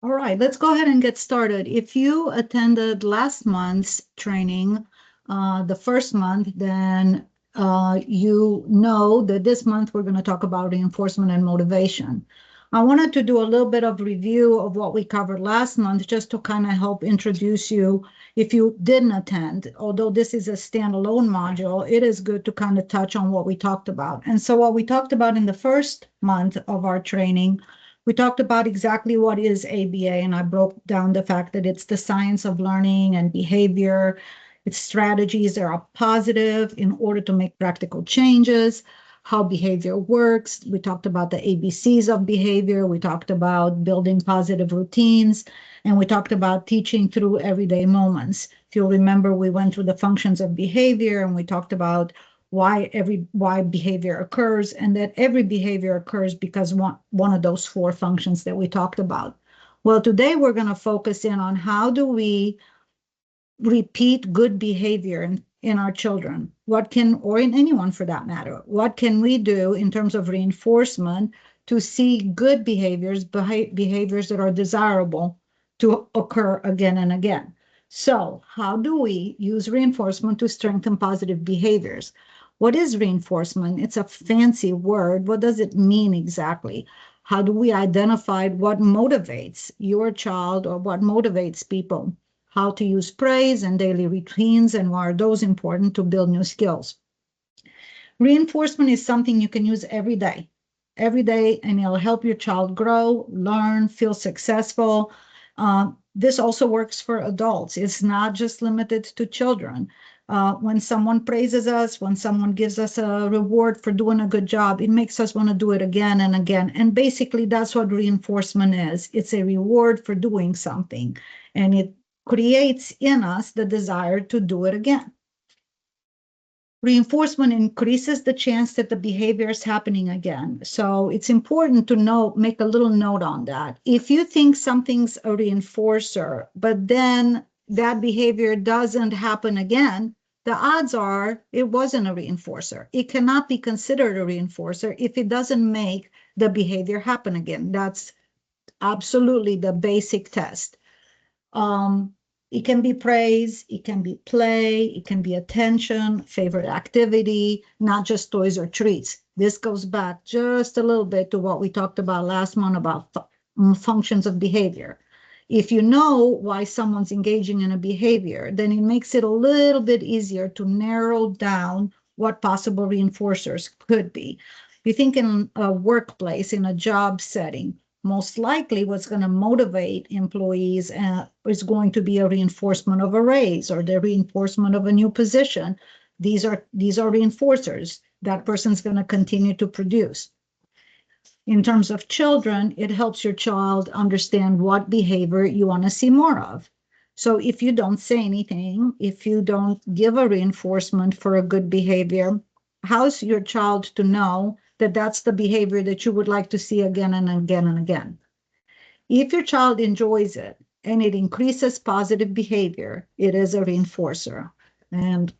All right, let's go ahead and get started. If you attended last month's training, the first month, then you know that this month we're going to talk about reinforcement and motivation. I wanted to do a little bit of review of what we covered last month just to kind of help introduce you if you didn't attend. Although this is a standalone module, it is good to kind of touch on what we talked about. And so what we talked about in the first month of our training, we talked about exactly what is ABA, and I broke down the fact that it's the science of learning and behavior. Its strategies that are positive in order to make practical changes, how behavior works. We talked about the ABCs of behavior. We talked about building positive routines, and we talked about teaching through everyday moments. If you'll remember, we went through the functions of behavior, and we talked about why behavior occurs, and that every behavior occurs because one of those four functions that we talked about. Well, today we're going to focus in on how do we repeat good behavior in our children, or in anyone for that matter. What can we do in terms of reinforcement to see good behaviors that are desirable to occur again and again? So how do we use reinforcement to strengthen positive behaviors? What is reinforcement? It's a fancy word. What does it mean exactly? How do we identify what motivates your child or what motivates people? How to use praise and daily routines, and why are those important to build new skills? Reinforcement is something you can use every day, and it'll help your child grow, learn, feel successful. This also works for adults. It's not just limited to children. When someone praises us, when someone gives us a reward for doing a good job, it makes us want to do it again and again. And basically, that's what reinforcement is. It's a reward for doing something, and it creates in us the desire to do it again. Reinforcement increases the chance that the behavior is happening again. So it's important to make a little note on that. If you think something's a reinforcer, but then that behavior doesn't happen again, the odds are it wasn't a reinforcer. It cannot be considered a reinforcer if it doesn't make the behavior happen again. That's absolutely the basic test. It can be praise, it can be play, it can be attention, favorite activity, not just toys or treats. This goes back just a little bit to what we talked about last month about functions of behavior. If you know why someone's engaging in a behavior, then it makes it a little bit easier to narrow down what possible reinforcers could be. If you think in a workplace, in a job setting, most likely what's going to motivate employees is going to be a reinforcement of a raise or the reinforcement of a new position. These are reinforcers. That person's going to continue to produce. In terms of children, it helps your child understand what behavior you want to see more of. So if you don't say anything, if you don't give a reinforcement for a good behavior, how's your child to know that that's the behavior that you would like to see again and again and again? If your child enjoys it and it increases positive behavior, it is a reinforcer. And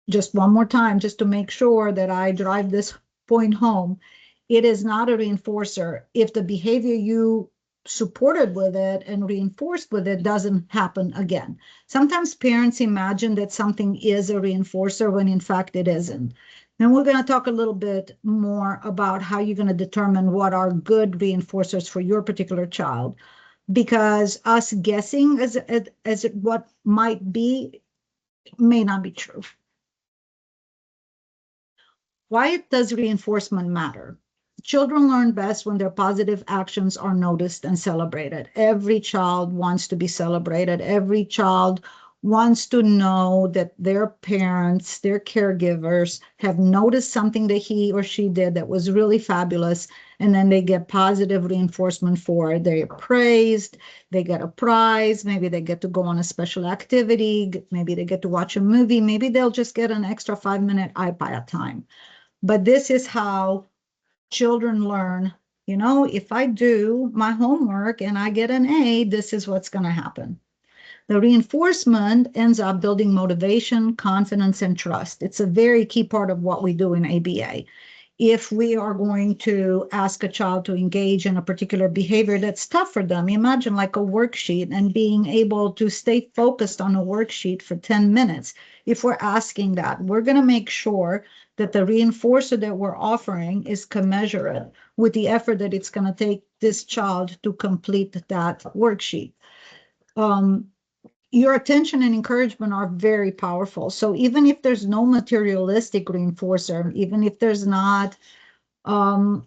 just one more time, just to make sure that I drive this point home, it is not a reinforcer if the behavior you supported with it and reinforced with it doesn't happen again. Sometimes parents imagine that something is a reinforcer when in fact it isn't. And we're going to talk a little bit more about how you're going to determine what are good reinforcers for your particular child, because us guessing as what might be may not be true. Why does reinforcement matter? Children learn best when their positive actions are noticed and celebrated. Every child wants to be celebrated. Every child wants to know that their parents, their caregivers, have noticed something that he or she did that was really fabulous, and then they get positive reinforcement for it. They're praised, they get a prize, maybe they get to go on a special activity, maybe they get to watch a movie, maybe they'll just get an extra 5-minute iPad time. But this is how children learn, if I do my homework and I get an A, this is what's going to happen. The reinforcement ends up building motivation, confidence, and trust. It's a very key part of what we do in ABA. If we are going to ask a child to engage in a particular behavior that's tough for them, imagine like a worksheet and being able to stay focused on a worksheet for 10 minutes. If we're asking that, we're going to make sure that the reinforcer that we're offering is commensurate with the effort that it's going to take this child to complete that worksheet. Your attention and encouragement are very powerful. So even if there's no materialistic reinforcer, even if there's not a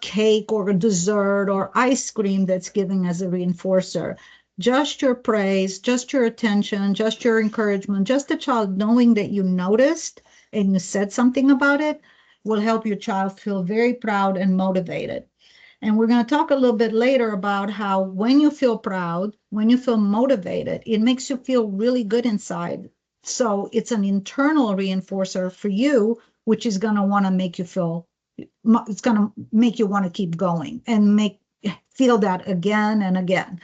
cake or a dessert or ice cream that's given as a reinforcer, just your praise, just your attention, just your encouragement, just the child knowing that you noticed and you said something about it will help your child feel very proud and motivated. And we're going to talk a little bit later about how when you feel proud, when you feel motivated, it makes you feel really good inside. So it's an internal reinforcer for you, which is going to want to make you feel, it's going to make you want to keep going and feel that again and again.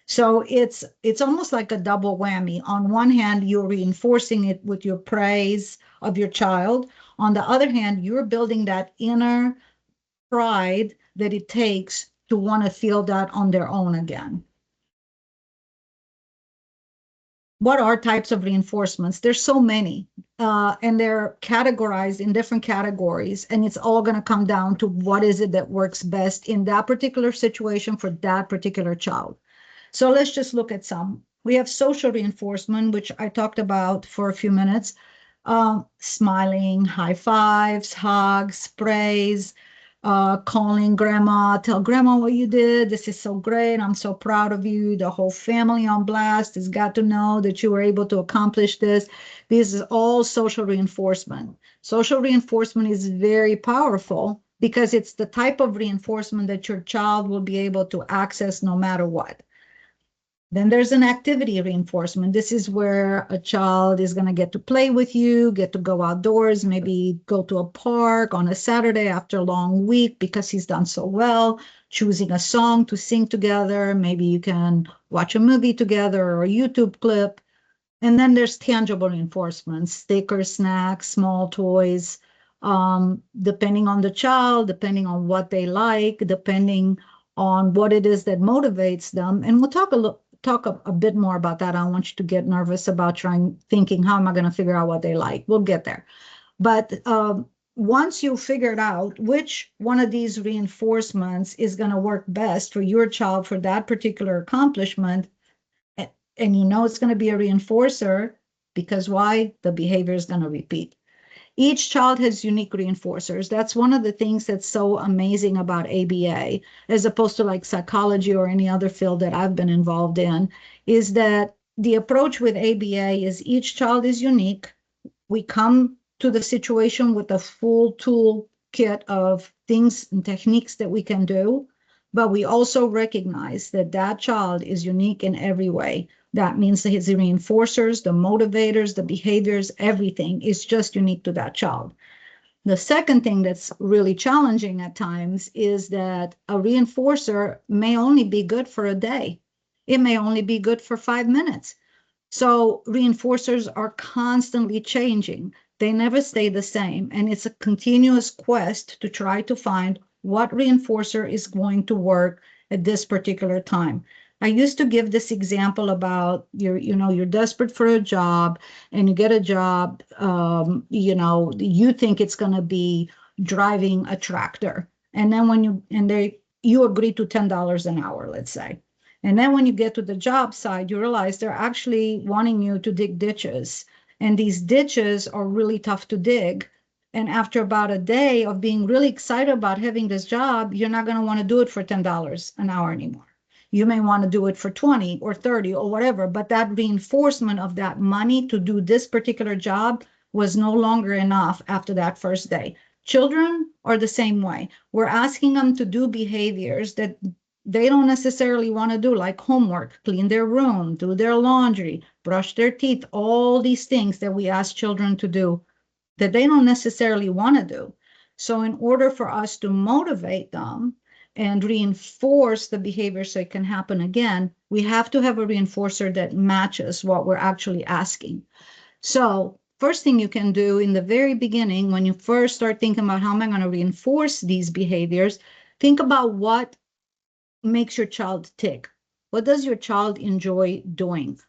So it's almost like a double whammy. On one hand, you're reinforcing it with your praise of your child. On the other hand, you're building that inner pride that it takes to want to feel that on their own again. What are types of reinforcements? There's so many, and they're categorized in different categories, and it's all going to come down to what is it that works best in that particular situation for that particular child. So let's just look at some. We have social reinforcement, which I talked about for a few minutes. Smiling, high fives, hugs, praise, calling grandma, tell grandma what you did. This is so great. I'm so proud of you. The whole family on blast has got to know that you were able to accomplish this. This is all social reinforcement. Social reinforcement is very powerful because it's the type of reinforcement that your child will be able to access no matter what. Then there's an activity reinforcement. This is where a child is going to get to play with you, get to go outdoors, maybe go to a park on a Saturday after a long week because he's done so well, choosing a song to sing together. Maybe you can watch a movie together or a YouTube clip. And then there's tangible reinforcements, stickers, snacks, small toys, depending on the child, depending on what they like, depending on what it is that motivates them. And we'll talk a bit more about that. I don't want you to get nervous about thinking, how am I going to figure out what they like? We'll get there. But once you figured out which one of these reinforcements is going to work best for your child for that particular accomplishment, and you know it's going to be a reinforcer, because why? The behavior is going to repeat. Each child has unique reinforcers. That's one of the things that's so amazing about ABA, as opposed to like psychology or any other field that I've been involved in, is that the approach with ABA is each child is unique. We come to the situation with a full toolkit of things and techniques that we can do, but we also recognize that that child is unique in every way. That means that his reinforcers, the motivators, the behaviors, everything is just unique to that child. The second thing that's really challenging at times is that a reinforcer may only be good for a day. It may only be good for 5 minutes. So reinforcers are constantly changing. They never stay the same. And it's a continuous quest to try to find what reinforcer is going to work at this particular time. I used to give this example about you're desperate for a job and you get a job, you think it's going to be driving a tractor. And then you agree to $10 an hour, let's say. And then when you get to the job site, you realize they're actually wanting you to dig ditches. And these ditches are really tough to dig. And after about a day of being really excited about having this job, you're not going to want to do it for $10 an hour anymore. You may want to do it for 20 or 30 or whatever, but that reinforcement of that money to do this particular job was no longer enough after that first day. Children are the same way. We're asking them to do behaviors that they don't necessarily want to do, like homework, clean their room, do their laundry, brush their teeth, all these things that we ask children to do that they don't necessarily want to do. So in order for us to motivate them and reinforce the behavior so it can happen again, we have to have a reinforcer that matches what we're actually asking. So first thing you can do in the very beginning, when you first start thinking about how am I going to reinforce these behaviors, think about what makes your child tick. What does your child enjoy doing?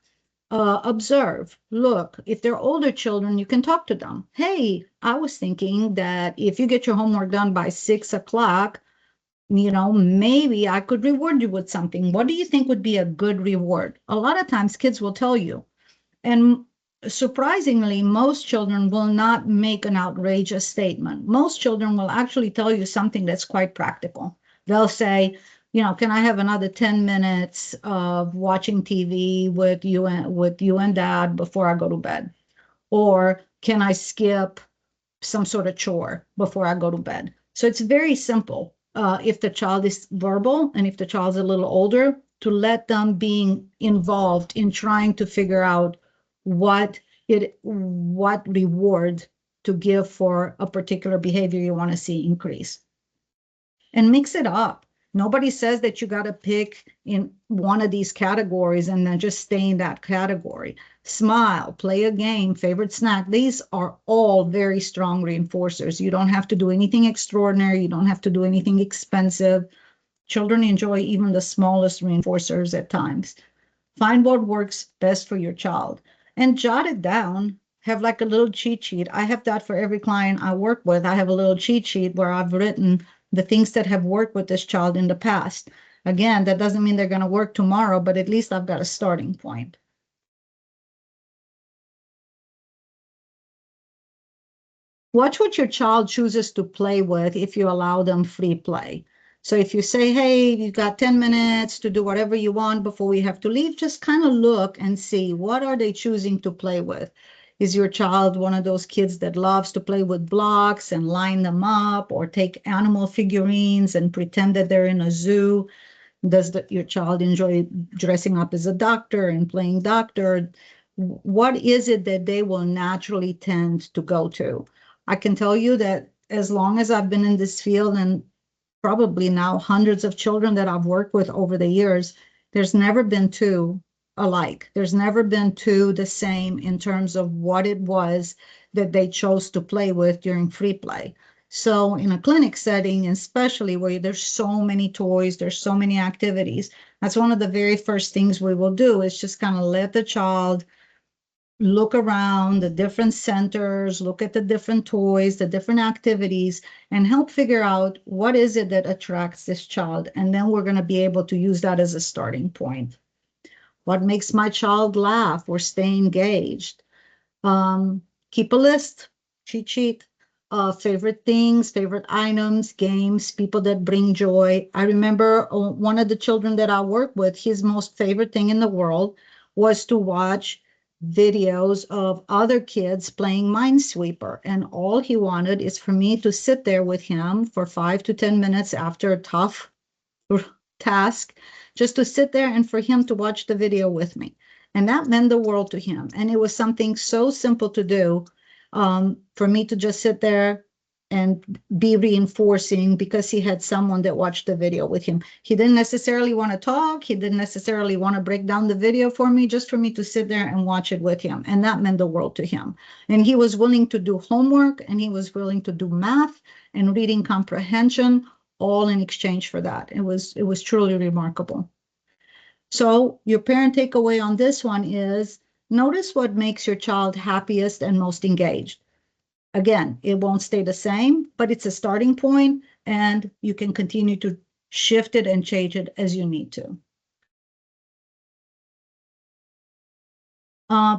Observe, look. If they're older children, you can talk to them. Hey, I was thinking that if you get your homework done by 6 o'clock, maybe I could reward you with something. What do you think would be a good reward? A lot of times kids will tell you. And surprisingly, most children will not make an outrageous statement. Most children will actually tell you something that's quite practical. They'll say, can I have another 10 minutes of watching TV with you and dad before I go to bed? Or can I skip some sort of chore before I go to bed? So it's very simple. If the child is verbal and if the child's a little older, to let them being involved in trying to figure out what reward to give for a particular behavior you want to see increase. And mix it up. Nobody says that you got to pick in one of these categories and then just stay in that category. Smile, play a game, favorite snack. These are all very strong reinforcers. You don't have to do anything extraordinary. You don't have to do anything expensive. Children enjoy even the smallest reinforcers at times. Find what works best for your child and jot it down. Have like a little cheat sheet. I have that for every client I work with. I have a little cheat sheet where I've written the things that have worked with this child in the past. Again, that doesn't mean they're going to work tomorrow, but at least I've got a starting point. Watch what your child chooses to play with if you allow them free play. So if you say, hey, you've got 10 minutes to do whatever you want before we have to leave, just kind of look and see what are they choosing to play with. Is your child one of those kids that loves to play with blocks and line them up, or take animal figurines and pretend that they're in a zoo? Does your child enjoy dressing up as a doctor and playing doctor? What is it that they will naturally tend to go to? I can tell you that as long as I've been in this field, and probably now hundreds of children that I've worked with over the years, there's never been two alike. There's never been two the same in terms of what it was that they chose to play with during free play. So in a clinic setting, especially where there's so many toys, there's so many activities, that's one of the very first things we will do, is just kind of let the child look around the different centers, look at the different toys, the different activities, and help figure out what is it that attracts this child. And then we're going to be able to use that as a starting point. What makes my child laugh or stay engaged? Keep a list, cheat sheet, favorite things, favorite items, games, people that bring joy. I remember one of the children that I work with, his most favorite thing in the world was to watch videos of other kids playing Minesweeper. And all he wanted is for me to sit there with him for 5 to 10 minutes after a tough task, just to sit there and for him to watch the video with me. And that meant the world to him. And it was something so simple to do, for me to just sit there and be reinforcing, because he had someone that watched the video with him. He didn't necessarily want to talk. He didn't necessarily want to break down the video for me, just for me to sit there and watch it with him. And that meant the world to him. And he was willing to do homework, and he was willing to do math and reading comprehension, all in exchange for that. It was truly remarkable. So your parent takeaway on this one is, notice what makes your child happiest and most engaged. Again, it won't stay the same, but it's a starting point, and you can continue to shift it and change it as you need to.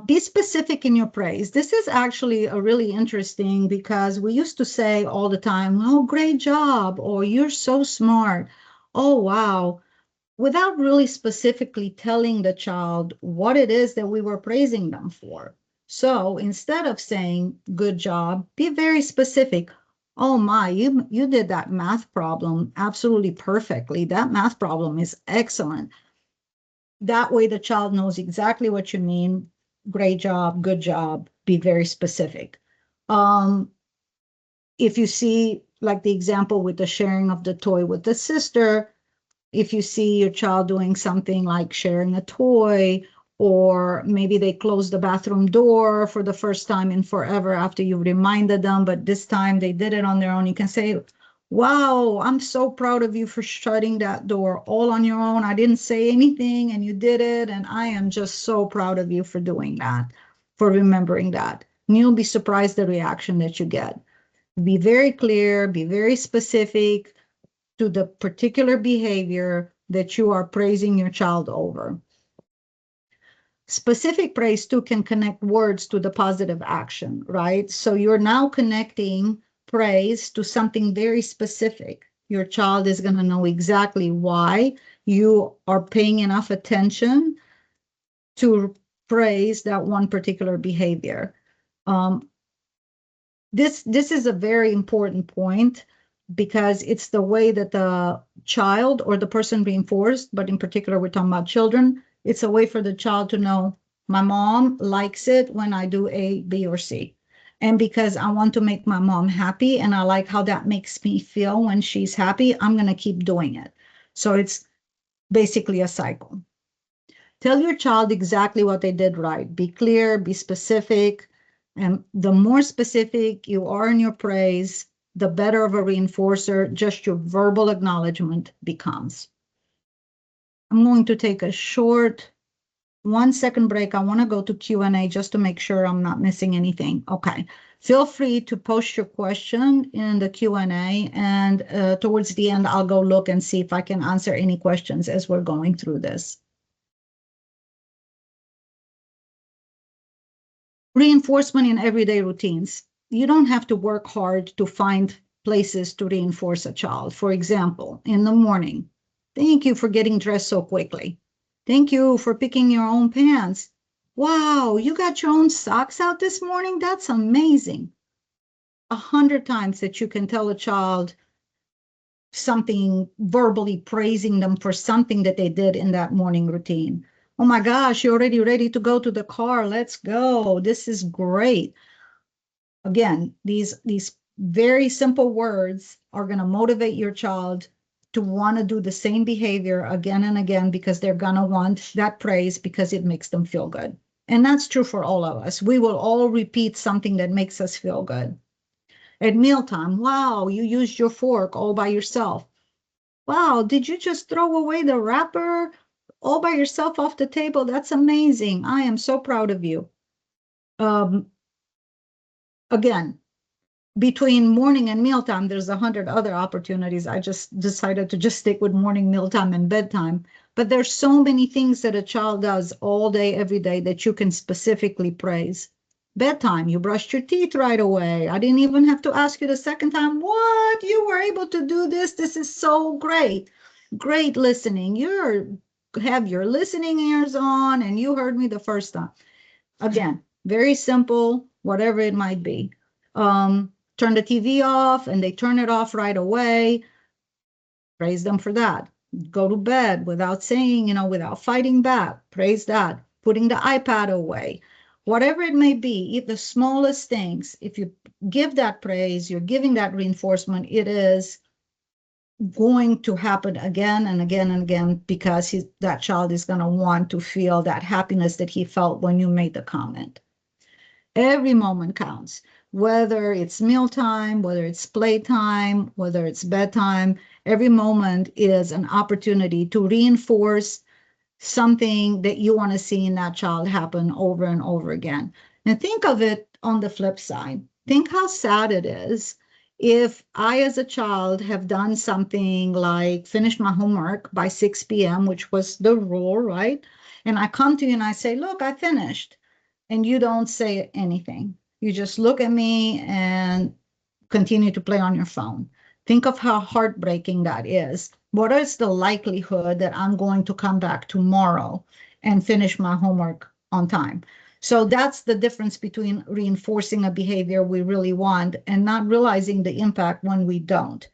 Be specific in your praise. This is actually a really interesting, because we used to say all the time, oh, great job, or you're so smart. Oh, wow. Without really specifically telling the child what it is that we were praising them for. So instead of saying, good job, be very specific. Oh my, you did that math problem absolutely perfectly. That math problem is excellent. That way the child knows exactly what you mean. Great job, good job, be very specific. If you see, like the example with the sharing of the toy with the sister, if you see your child doing something like sharing a toy or maybe they closed the bathroom door for the first time in forever after you reminded them, but this time they did it on their own. You can say, wow, I'm so proud of you for shutting that door all on your own. I didn't say anything and you did it. And I am just so proud of you for doing that, for remembering that. And you'll be surprised the reaction that you get. Be very clear, be very specific to the particular behavior that you are praising your child over. Specific praise too can connect words to the positive action, right? So you're now connecting praise to something very specific. Your child is going to know exactly why you are paying enough attention to praise that one particular behavior. This is a very important point because it's the way that the child or the person reinforced, but in particular, we're talking about children. It's a way for the child to know my mom likes it when I do A, B, or C. And because I want to make my mom happy and I like how that makes me feel when she's happy, I'm going to keep doing it. So it's basically a cycle. Tell your child exactly what they did right. Be clear, be specific. And the more specific you are in your praise, the better of a reinforcer just your verbal acknowledgement becomes. I'm going to take a short 1 second break. I want to go to Q&A just to make sure I'm not missing anything. Okay. Feel free to post your question in the Q&A, and towards the end, I'll go look and see if I can answer any questions as we're going through this. Reinforcement in everyday routines. You don't have to work hard to find places to reinforce a child. For example, in the morning, thank you for getting dressed so quickly. Thank you for picking your own pants. Wow, you got your own socks out this morning? That's amazing. 100 times that you can tell a child something, verbally praising them for something that they did in that morning routine. Oh my gosh, you're already ready to go to the car. Let's go. This is great. Again, these very simple words are going to motivate your child to want to do the same behavior again and again because they're going to want that praise because it makes them feel good. And that's true for all of us. We will all repeat something that makes us feel good. At mealtime, wow, you used your fork all by yourself. Wow, did you just throw away the wrapper all by yourself off the table? That's amazing. I am so proud of you. Again, between morning and mealtime, there's 100 other opportunities. I just decided to just stick with morning, mealtime, and bedtime. But there's so many things that a child does all day, every day that you can specifically praise. Bedtime, you brushed your teeth right away. I didn't even have to ask you the second time, what? You were able to do this? This is so great. Great listening. You have your listening ears on and you heard me the first time. Again, very simple, whatever it might be. Turn the TV off and they turn it off right away. Praise them for that. Go to bed without saying, without fighting back. Praise that. Putting the iPad away. Whatever it may be, if the smallest things, if you give that praise, you're giving that reinforcement, it is going to happen again and again and again because that child is going to want to feel that happiness that he felt when you made the comment. Every moment counts, whether it's mealtime, whether it's playtime, whether it's bedtime. Every moment is an opportunity to reinforce something that you want to see in that child happen over and over again. And think of it on the flip side. Think how sad it is if I, as a child, have done something like finished my homework by 6 p.m., which was the rule, right? And I come to you and I say, look, I finished. And you don't say anything. You just look at me and continue to play on your phone. Think of how heartbreaking that is. What is the likelihood that I'm going to come back tomorrow and finish my homework on time? So that's the difference between reinforcing a behavior we really want and not realizing the impact when we don't.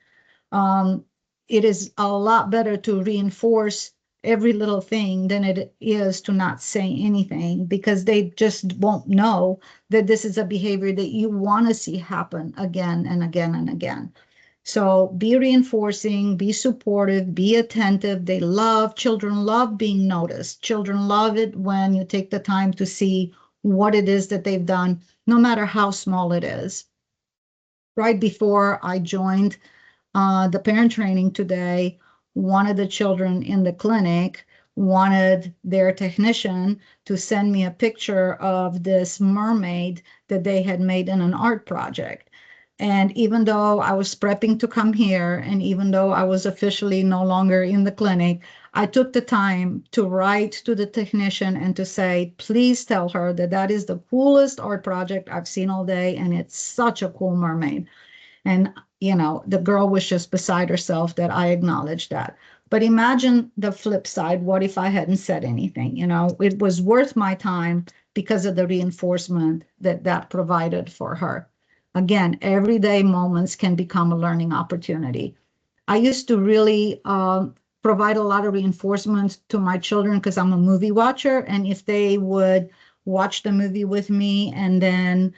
It is a lot better to reinforce every little thing than it is to not say anything, because they just won't know that this is a behavior that you want to see happen again and again and again. So be reinforcing, be supportive, be attentive. Children love being noticed. Children love it when you take the time to see what it is that they've done, no matter how small it is. Right before I joined the parent training today, one of the children in the clinic wanted their technician to send me a picture of this mermaid that they had made in an art project. And even though I was prepping to come here, and even though I was officially no longer in the clinic, I took the time to write to the technician and to say, please tell her that that is the coolest art project I've seen all day, and it's such a cool mermaid. And, the girl was just beside herself that I acknowledged that. But imagine the flip side. What if I hadn't said anything? It was worth my time because of the reinforcement that that provided for her. Again, everyday moments can become a learning opportunity. I used to really provide a lot of reinforcement to my children because I'm a movie watcher. And if they would watch the movie with me and then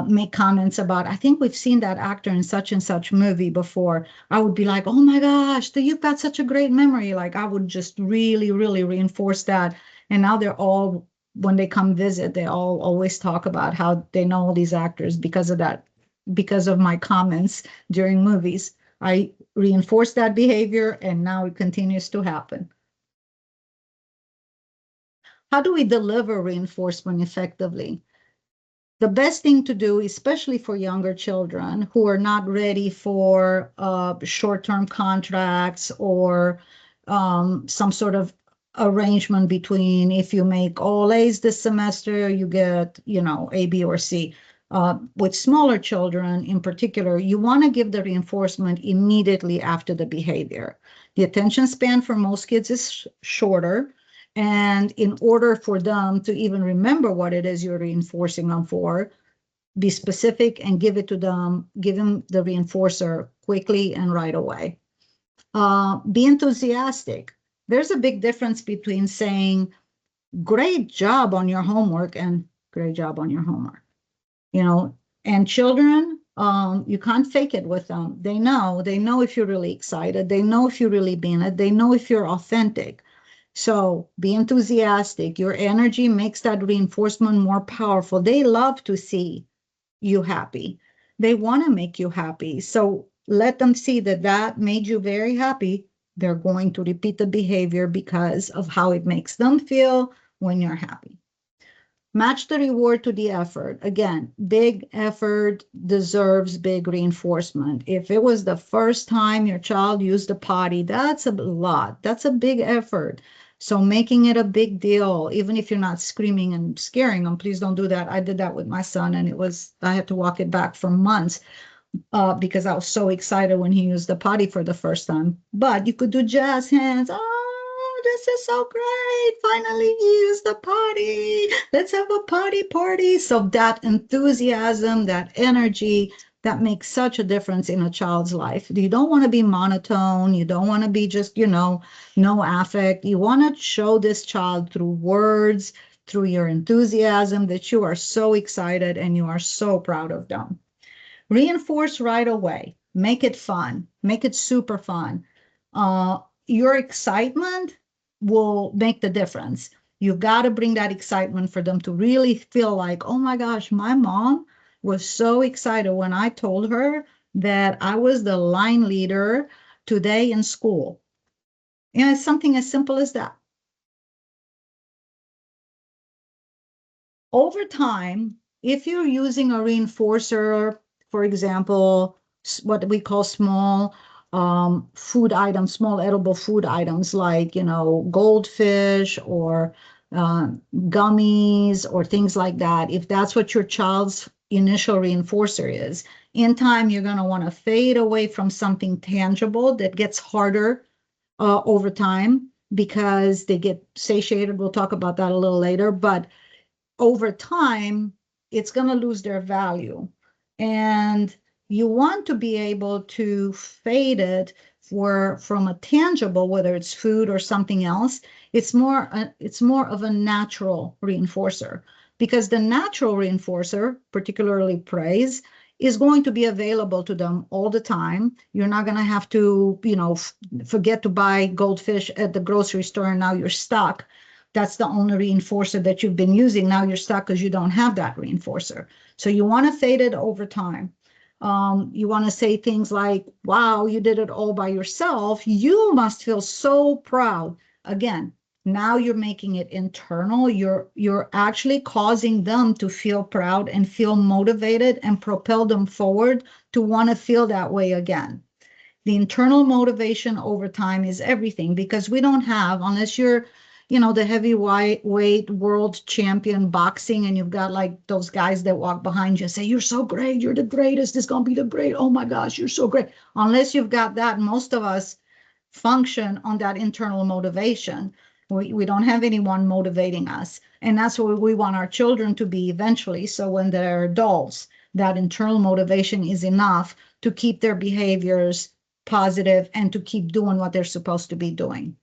make comments about, I think we've seen that actor in such and such movie before, I would be like, oh my gosh, you've got such a great memory. Like I would just really, really reinforce that. And now they're all, when they come visit, they all always talk about how they know all these actors because of that, because of my comments during movies. I reinforce that behavior and now it continues to happen. How do we deliver reinforcement effectively? The best thing to do, especially for younger children who are not ready for short-term contracts or some sort of arrangement between, if you make all A's this semester, you get, A, B, or C. With smaller children in particular, you want to give the reinforcement immediately after the behavior. The attention span for most kids is shorter. And in order for them to even remember what it is you're reinforcing them for, be specific and give it to them, give them the reinforcer quickly and right away. Be enthusiastic. There's a big difference between saying, great job on your homework and great job on your homework. And children, you can't fake it with them. They know if you're really excited. They know if you really mean it. They know if you're authentic. So be enthusiastic. Your energy makes that reinforcement more powerful. They love to see you happy. They want to make you happy. So let them see that that made you very happy. They're going to repeat the behavior because of how it makes them feel when you're happy. Match the reward to the effort. Again, big effort deserves big reinforcement. If it was the first time your child used the potty, that's a lot. That's a big effort. So making it a big deal, even if you're not screaming and scaring them, please don't do that. I did that with my son, and I had to walk it back for months because I was so excited when he used the potty for the first time. But you could do jazz hands. Oh, this is so great. Finally, he used the potty. Let's have a potty party. So that enthusiasm, that energy, that makes such a difference in a child's life. You don't want to be monotone. You don't want to be just, no affect. You want to show this child through words, through your enthusiasm, that you are so excited and you are so proud of them. Reinforce right away. Make it fun. Make it super fun. Your excitement will make the difference. You got to bring that excitement for them to really feel like, oh my gosh, my mom was so excited when I told her that I was the line leader today in school. It's something as simple as that. Over time, if you're using a reinforcer, for example, what we call small food items, small edible food items like, goldfish or gummies or things like that, if that's what your child's initial reinforcer is, in time, you're going to want to fade away from something tangible that gets harder over time because they get satiated. We'll talk about that a little later, but over time, it's going to lose their value. And you want to be able to fade it from a tangible, whether it's food or something else. It's more of a natural reinforcer, because the natural reinforcer, particularly praise, is going to be available to them all the time. You're not going to have to, forget to buy goldfish at the grocery store and now you're stuck. That's the only reinforcer that you've been using. Now you're stuck because you don't have that reinforcer. So you want to fade it over time. You want to say things like, wow, you did it all by yourself. You must feel so proud. Again, now you're making it internal. You're actually causing them to feel proud and feel motivated and propel them forward to want to feel that way again. The internal motivation over time is everything, because we don't have, unless you're, the heavyweight world champion boxing, and you've got like those guys that walk behind you and say, you're so great, you're the greatest, it's going to be the great, oh my gosh, you're so great. Unless you've got that, most of us function on that internal motivation. We don't have anyone motivating us. And that's what we want our children to be eventually. So when they're adults, that internal motivation is enough to keep their behaviors positive and to keep doing what they're supposed to be doing.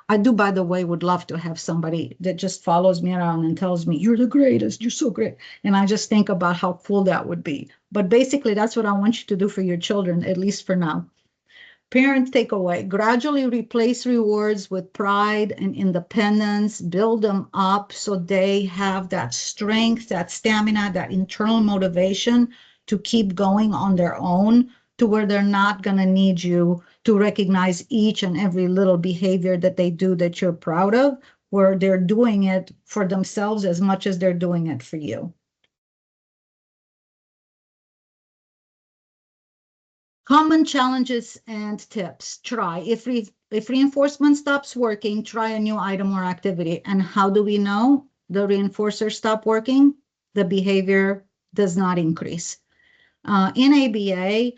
I do, by the way, would love to have somebody that just follows me around and tells me, you're the greatest, you're so great. And I just think about how cool that would be. But basically, that's what I want you to do for your children, at least for now. Parent takeaway: gradually replace rewards with pride and independence, build them up so they have that strength, that stamina, that internal motivation to keep going on their own, to where they're not going to need you to recognize each and every little behavior that they do that you're proud of, where they're doing it for themselves as much as they're doing it for you. Common challenges and tips. Try. If reinforcement stops working, try a new item or activity. And how do we know the reinforcer stopped working? The behavior does not increase. In ABA,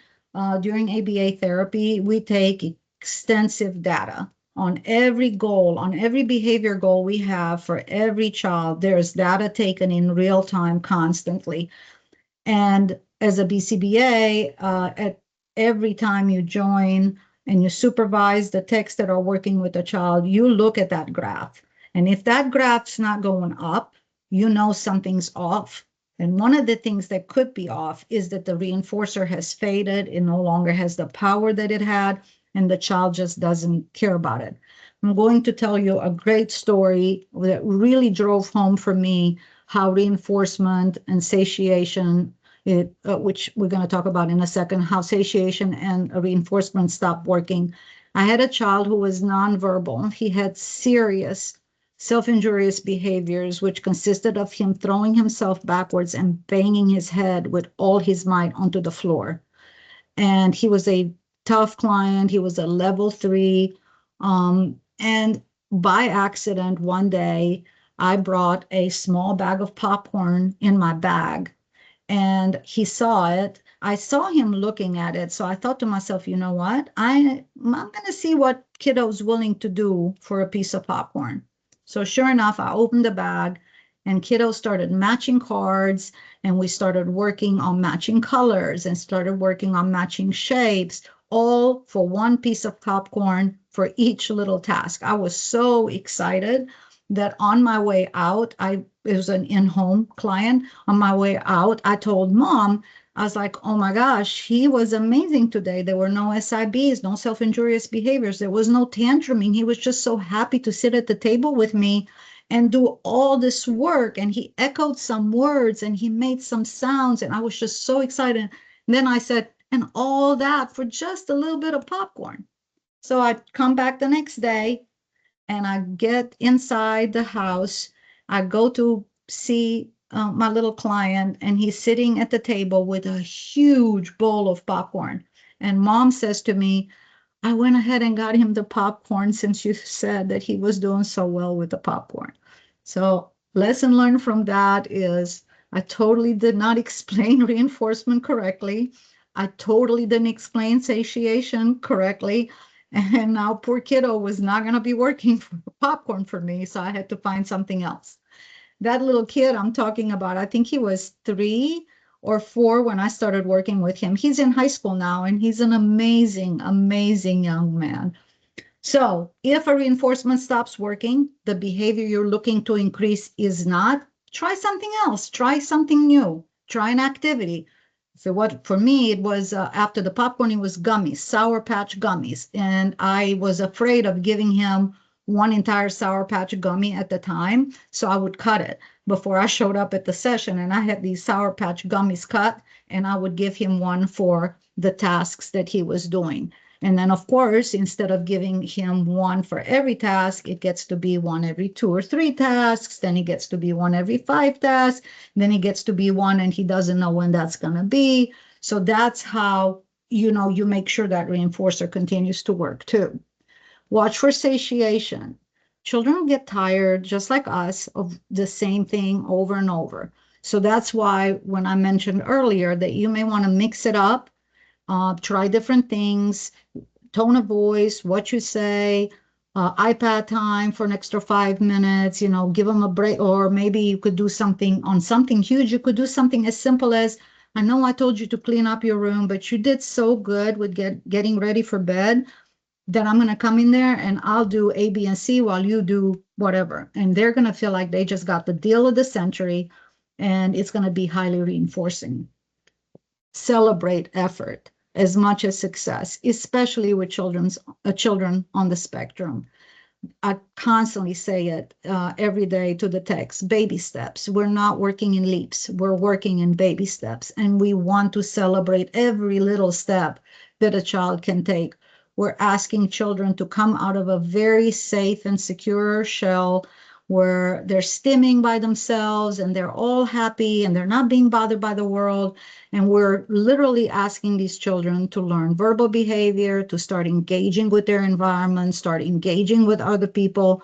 during ABA therapy, we take extensive data on every goal, on every behavior goal we have for every child. There's data taken in real time constantly. And as a BCBA, at every time you join and you supervise the techs that are working with the child, you look at that graph. And if that graph's not going up, you know something's off. And one of the things that could be off is that the reinforcer has faded. It no longer has the power that it had, and the child just doesn't care about it. I'm going to tell you a great story that really drove home for me how reinforcement and satiation, which we're going to talk about in a second, how satiation and reinforcement stop working. I had a child who was nonverbal. He had serious self-injurious behaviors, which consisted of him throwing himself backwards and banging his head with all his might onto the floor. And he was a tough client. He was a level 3. And by accident, one day, I brought a small bag of popcorn in my bag, and he saw it. I saw him looking at it. So I thought to myself, you know what? I'm going to see what kiddo's willing to do for a piece of popcorn. So sure enough, I opened the bag and kiddo started matching cards, and we started working on matching colors and started working on matching shapes, all for one piece of popcorn for each little task. I was so excited that on my way out, it was an in-home client. On my way out, I told mom, I was like, oh my gosh, he was amazing today. There were no SIBs, no self-injurious behaviors. There was no tantruming. He was just so happy to sit at the table with me and do all this work. And he echoed some words and he made some sounds. And I was just so excited. And then I said, and all that for just a little bit of popcorn. So I come back the next day and I get inside the house. I go to see my little client, and he's sitting at the table with a huge bowl of popcorn. And mom says to me, I went ahead and got him the popcorn since you said that he was doing so well with the popcorn. So lesson learned from that is I totally did not explain reinforcement correctly. I totally didn't explain satiation correctly. And now poor kiddo was not going to be working for popcorn for me. So I had to find something else. That little kid I'm talking about, I think he was 3 or 4 when I started working with him. He's in high school now, and he's an amazing, amazing young man. So if a reinforcement stops working, the behavior you're looking to increase is not, try something else, try something new, try an activity. So what for me, it was after the popcorn, it was gummies, Sour Patch gummies. And I was afraid of giving him one entire Sour Patch gummy at the time. So I would cut it before I showed up at the session. And I had these Sour Patch gummies cut, and I would give him one for the tasks that he was doing. And then, of course, instead of giving him one for every task, it gets to be one every 2 or 3 tasks. Then it gets to be one every 5 tasks. Then it gets to be one and he doesn't know when that's going to be. So that's how, you make sure that reinforcer continues to work too. Watch for satiation. Children get tired, just like us, of the same thing over and over. So that's why when I mentioned earlier that you may want to mix it up, try different things, tone of voice, what you say, iPad time for an extra 5 minutes, give them a break. Or maybe you could do something on something huge. You could do something as simple as, I know I told you to clean up your room, but you did so good with getting ready for bed that I'm going to come in there and I'll do A, B, and C while you do whatever. And they're going to feel like they just got the deal of the century, and it's going to be highly reinforcing. Celebrate effort as much as success, especially with children on the spectrum. I constantly say it every day to the text, baby steps. We're not working in leaps. We're working in baby steps. And we want to celebrate every little step that a child can take. We're asking children to come out of a very safe and secure shell where they're stimming by themselves and they're all happy and they're not being bothered by the world. And we're literally asking these children to learn verbal behavior, to start engaging with their environment, start engaging with other people.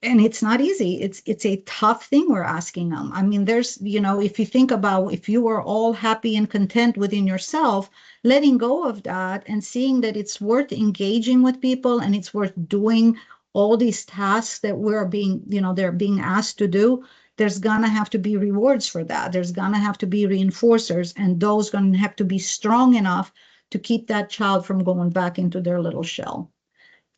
And it's not easy. It's a tough thing we're asking them. I mean, there's, if you think about if you are all happy and content within yourself, letting go of that and seeing that it's worth engaging with people and it's worth doing all these tasks that they're being asked to do, there's gonna have to be rewards for that. There's gonna have to be reinforcers, and those gonna have to be strong enough to keep that child from going back into their little shell.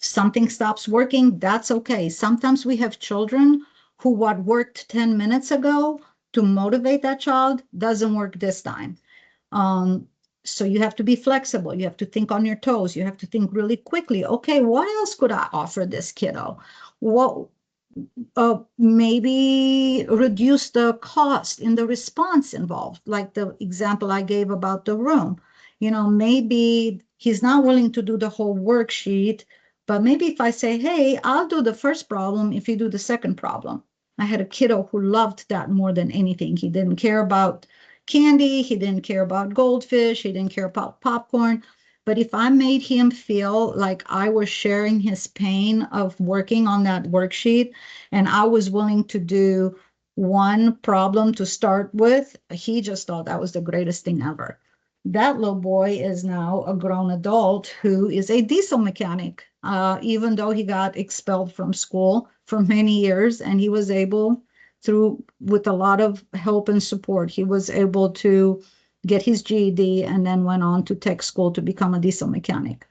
Something stops working, that's okay. Sometimes we have children who what worked 10 minutes ago to motivate that child doesn't work this time. So you have to be flexible. You have to think on your toes. You have to think really quickly. Okay, what else could I offer this kiddo? What maybe reduce the cost in the response involved, like the example I gave about the room. Maybe he's not willing to do the whole worksheet, but maybe if I say, hey, I'll do the first problem if you do the second problem. I had a kiddo who loved that more than anything. He didn't care about candy. He didn't care about goldfish. He didn't care about popcorn. But if I made him feel like I was sharing his pain of working on that worksheet, and I was willing to do one problem to start with, he just thought that was the greatest thing ever. That little boy is now a grown adult who is a diesel mechanic, even though he got expelled from school for many years, and he was able, with a lot of help and support, he was able to get his GED and then went on to tech school to become a diesel mechanic.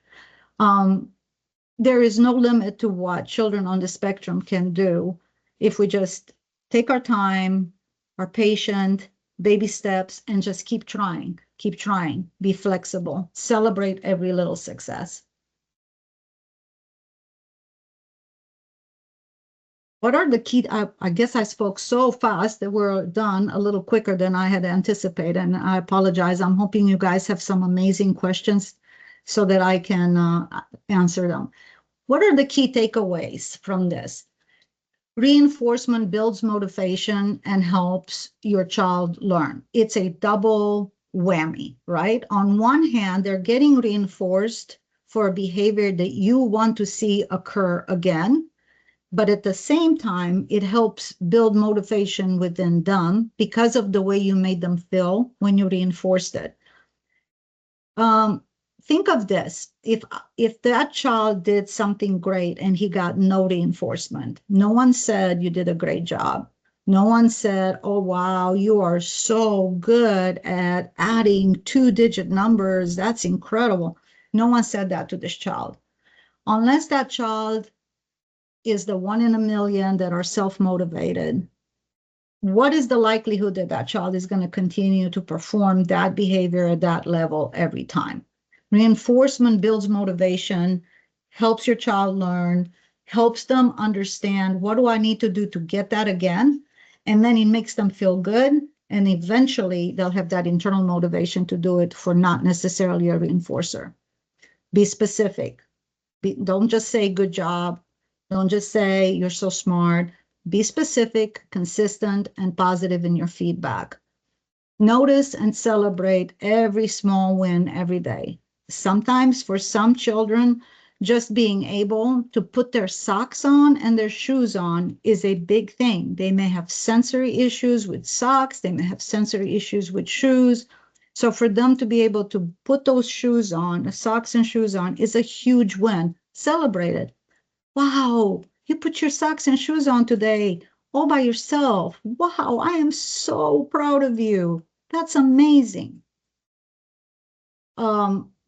There is no limit to what children on the spectrum can do if we just take our time, are patient, baby steps, and just keep trying, be flexible, celebrate every little success. What are the key? I guess I spoke so fast that we're done a little quicker than I had anticipated, and I apologize. I'm hoping you guys have some amazing questions so that I can answer them. What are the key takeaways from this? Reinforcement builds motivation and helps your child learn. It's a double whammy, right? On one hand, they're getting reinforced for a behavior that you want to see occur again. But at the same time, it helps build motivation within them because of the way you made them feel when you reinforced it. Think of this. If that child did something great and he got no reinforcement, no one said you did a great job. No one said, oh, wow, you are so good at adding 2-digit numbers. That's incredible. No one said that to this child. Unless that child is the 1 in a million that are self-motivated, what is the likelihood that that child is going to continue to perform that behavior at that level every time? Reinforcement builds motivation, helps your child learn, helps them understand, what do I need to do to get that again? And then it makes them feel good. And eventually they'll have that internal motivation to do it for not necessarily a reinforcer. Be specific. Don't just say good job. Don't just say you're so smart. Be specific, consistent, and positive in your feedback. Notice and celebrate every small win every day. Sometimes for some children, just being able to put their socks on and their shoes on is a big thing. They may have sensory issues with socks. They may have sensory issues with shoes. So for them to be able to put those shoes on, socks and shoes on, is a huge win. Celebrate it. Wow, you put your socks and shoes on today all by yourself. Wow, I am so proud of you. That's amazing.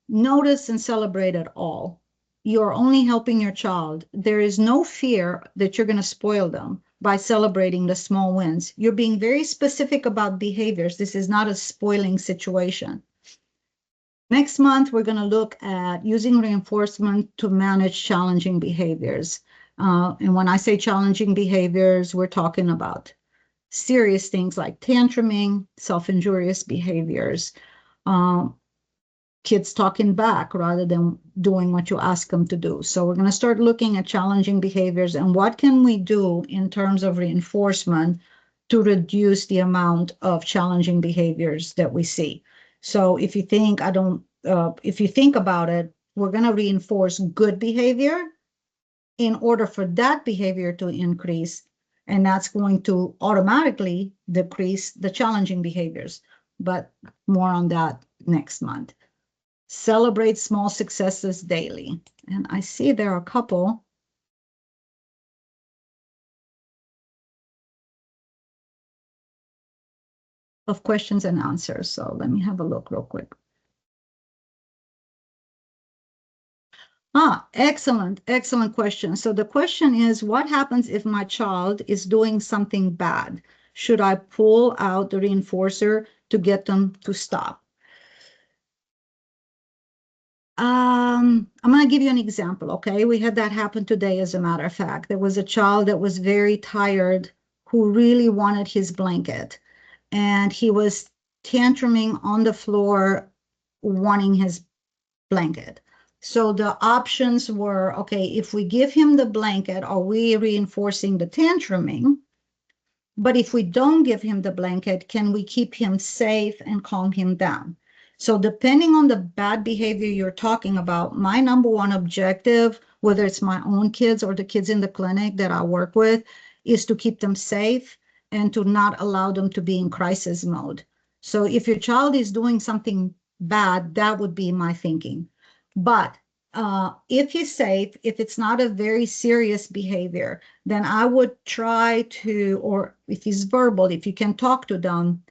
Notice and celebrate it all. You're only helping your child. There is no fear that you're going to spoil them by celebrating the small wins. You're being very specific about behaviors. This is not a spoiling situation. Next month, we're going to look at using reinforcement to manage challenging behaviors. And when I say challenging behaviors, we're talking about serious things like tantruming, self-injurious behaviors, kids talking back rather than doing what you ask them to do. So we're going to start looking at challenging behaviors and what can we do in terms of reinforcement to reduce the amount of challenging behaviors that we see. So if you think if you think about it, we're going to reinforce good behavior in order for that behavior to increase, and that's going to automatically decrease the challenging behaviors. But more on that next month. Celebrate small successes daily. And I see there are a couple. Of questions and answers. So let me have a look real quick. Excellent, excellent question. So the question is, what happens if my child is doing something bad? Should I pull out the reinforcer to get them to stop? I'm going to give you an example, okay? We had that happen today, as a matter of fact. There was a child that was very tired who really wanted his blanket, and he was tantruming on the floor, wanting his blanket. So the options were, okay, if we give him the blanket, are we reinforcing the tantruming? But if we don't give him the blanket, can we keep him safe and calm him down? So depending on the bad behavior you're talking about, my number one objective, whether it's my own kids or the kids in the clinic that I work with, is to keep them safe and to not allow them to be in crisis mode. So if your child is doing something bad, that would be my thinking. But if he's safe, if it's not a very serious behavior, then I would try to, or if he's verbal, if you can talk to them,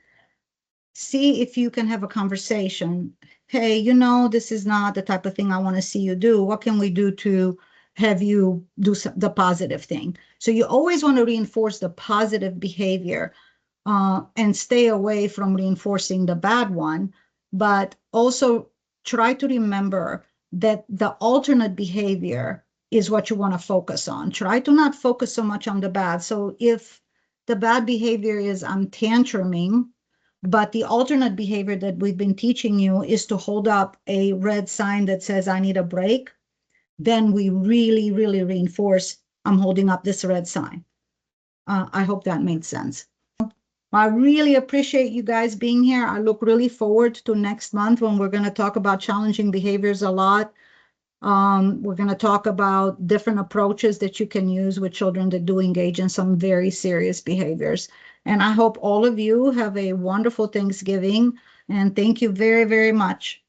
see if you can have a conversation. Hey, this is not the type of thing I want to see you do. What can we do to have you do the positive thing? So you always want to reinforce the positive behavior and stay away from reinforcing the bad one, but also try to remember that the alternate behavior is what you want to focus on. Try to not focus so much on the bad. So if the bad behavior is I'm tantruming, but the alternate behavior that we've been teaching you is to hold up a red sign that says I need a break, then we really, really reinforce I'm holding up this red sign. I hope that made sense. I really appreciate you guys being here. I look really forward to next month when we're going to talk about challenging behaviors a lot. We're going to talk about different approaches that you can use with children that do engage in some very serious behaviors. And I hope all of you have a wonderful Thanksgiving. And thank you very, very much.